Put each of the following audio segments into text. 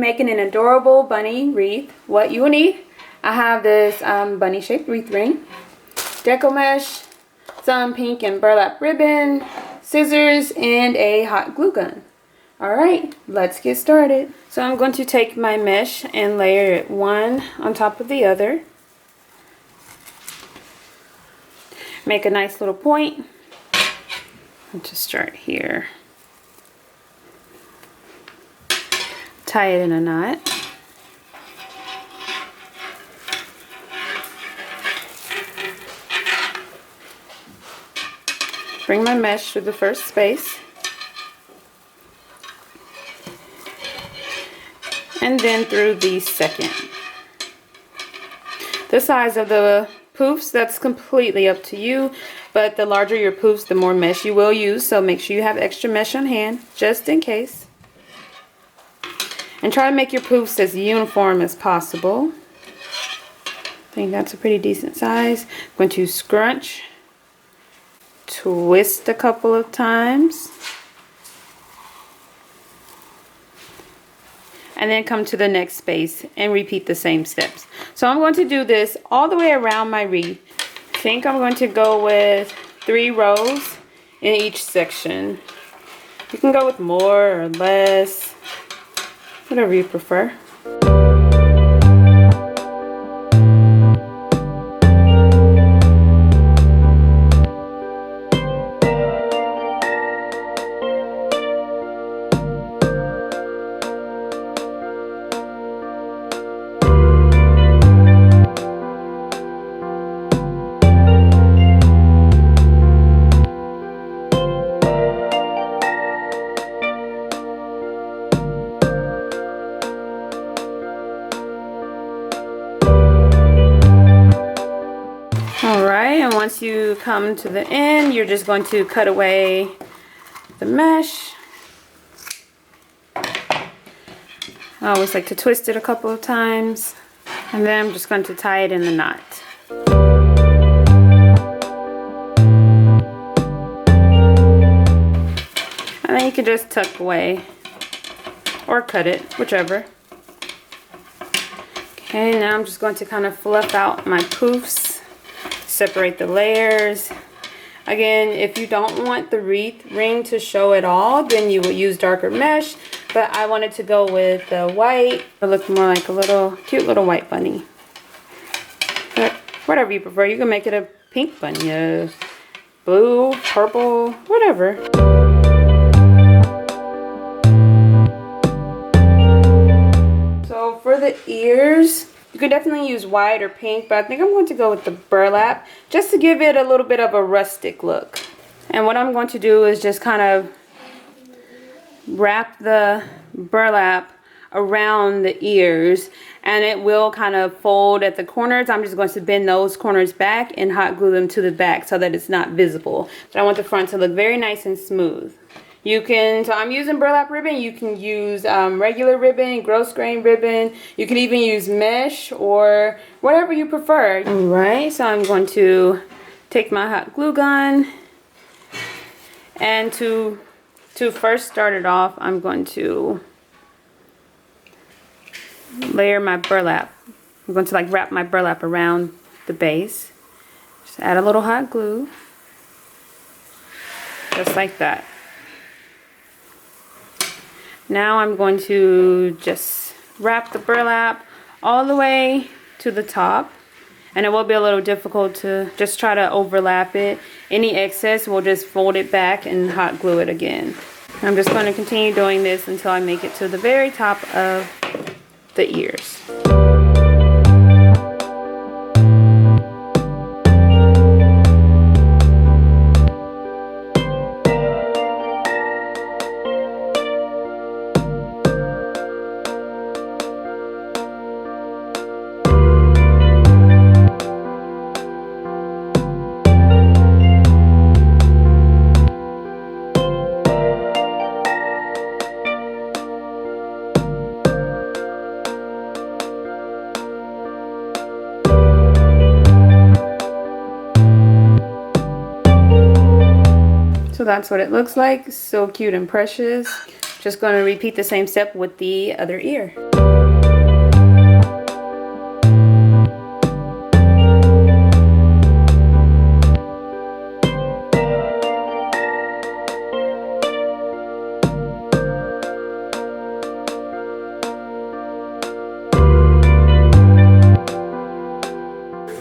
making an adorable bunny wreath, what you will need, I have this bunny shaped wreath ring, deco mesh, some pink and burlap ribbon, scissors, and a hot glue gun. Alright, let's get started. So I'm going to take my mesh and layer it one on top of the other. Make a nice little point. I'll just start here. Tie it in a knot. Bring my mesh through the first space. And then through the second. The size of the poofs, that's completely up to you, but the larger your poofs, the more mesh you will use, so make sure you have extra mesh on hand, just in case. And try to make your poofs as uniform as possible. I think that's a pretty decent size. I'm going to scrunch, twist a couple of times, and then come to the next space and repeat the same steps. So I'm going to do this all the way around my wreath. I think I'm going to go with 3 rows in each section. You can go with more or less, whatever you prefer. Alright, and once you come to the end, you're just going to cut away the mesh. I always like to twist it a couple of times, and then I'm just going to tie it in the knot. And then you can just tuck away or cut it, whichever. Okay, now I'm just going to kind of fluff out my poofs. Separate the layers. Again, if you don't want the wreath ring to show at all, then you would use darker mesh, but I wanted to go with the white. It looked more like a little cute little white bunny, but whatever you prefer. You can make it a pink bunny, a blue, purple, whatever. So for the ears, you could definitely use white or pink, but I think I'm going to go with the burlap just to give it a little bit of a rustic look. And what I'm going to do is just kind of wrap the burlap around the ears, and it will kind of fold at the corners. I'm just going to bend those corners back and hot glue them to the back so that it's not visible. But I want the front to look very nice and smooth. You can, so I'm using burlap ribbon. You can use regular ribbon, gross grain ribbon. You can even use mesh or whatever you prefer. Alright, so I'm going to take my hot glue gun, and to first start it off, I'm going to layer my burlap. I'm going to like wrap my burlap around the base. Just add a little hot glue, just like that. Now I'm going to just wrap the burlap all the way to the top, and it will be a little difficult to just try to overlap it. Any excess, we'll just fold it back and hot glue it again. I'm just going to continue doing this until I make it to the very top of the ears. So that's what it looks like. So cute and precious. Just going to repeat the same step with the other ear.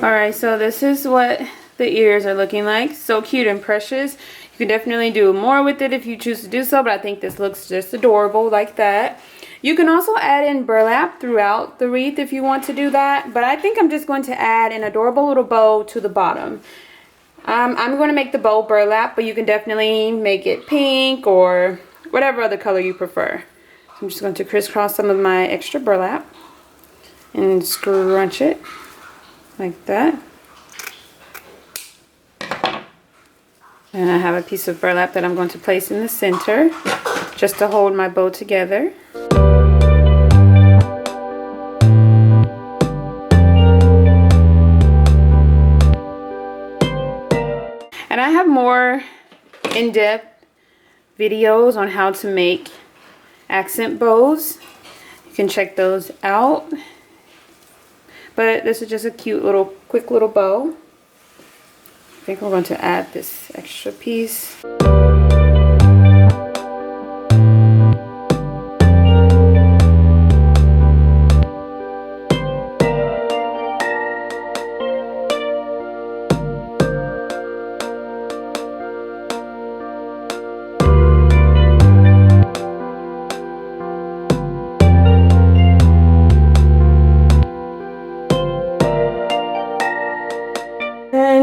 Alright, so this is what the ears are looking like. So cute and precious. You can definitely do more with it if you choose to do so, but I think this looks just adorable like that. You can also add in burlap throughout the wreath if you want to do that, but I think I'm just going to add an adorable little bow to the bottom. I'm going to make the bow burlap, but you can definitely make it pink or whatever other color you prefer. So I'm just going to crisscross some of my extra burlap and scrunch it like that. And I have a piece of burlap that I'm going to place in the center just to hold my bow together. And I have more in-depth videos on how to make accent bows. You can check those out. But this is just a cute little, quick little bow. I think we're going to add this extra piece.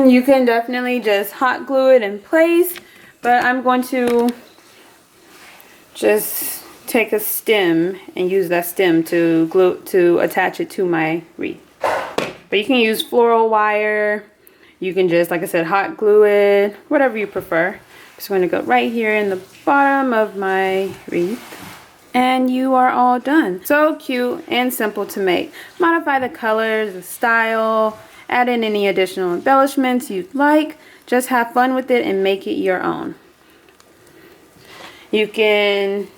You can definitely just hot glue it in place, but I'm going to just take a stem and use that stem to attach it to my wreath. But you can use floral wire. You can just, like I said, hot glue it, whatever you prefer. Just going to go right here in the bottom of my wreath. And you are all done. So cute and simple to make. Modify the colors, the style, add in any additional embellishments you'd like. Just have fun with it and make it your own. You can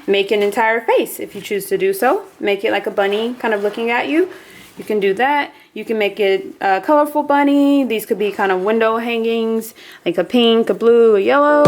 make an entire face if you choose to do so. Make it like a bunny kind of looking at you. You can do that. You can make it a colorful bunny. These could be kind of window hangings, like a pink, a blue, a yellow.